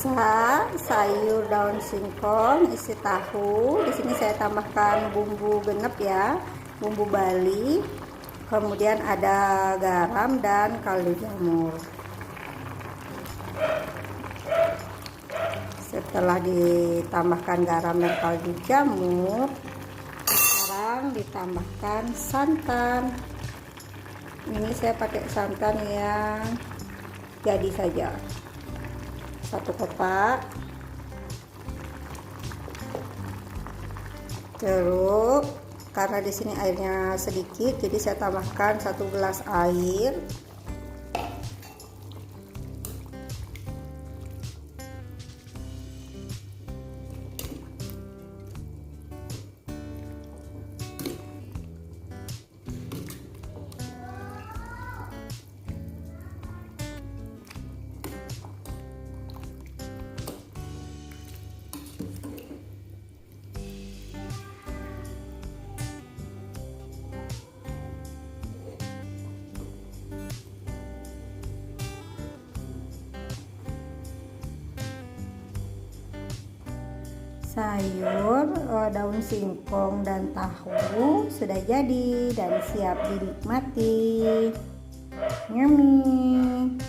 pemirsa, sayur daun singkong isi tahu. Di sini saya tambahkan bumbu genep ya, bumbu Bali. Kemudian ada garam dan kaldu jamur. Setelah ditambahkan garam dan kaldu jamur, sekarang ditambahkan santan. Ini saya pakai santan yang jadi saja. 1 kotak. Terus karena di sini airnya sedikit, jadi saya tambahkan 1 gelas air. Sayur daun singkong dan tahu sudah jadi dan siap dinikmati. Yummy.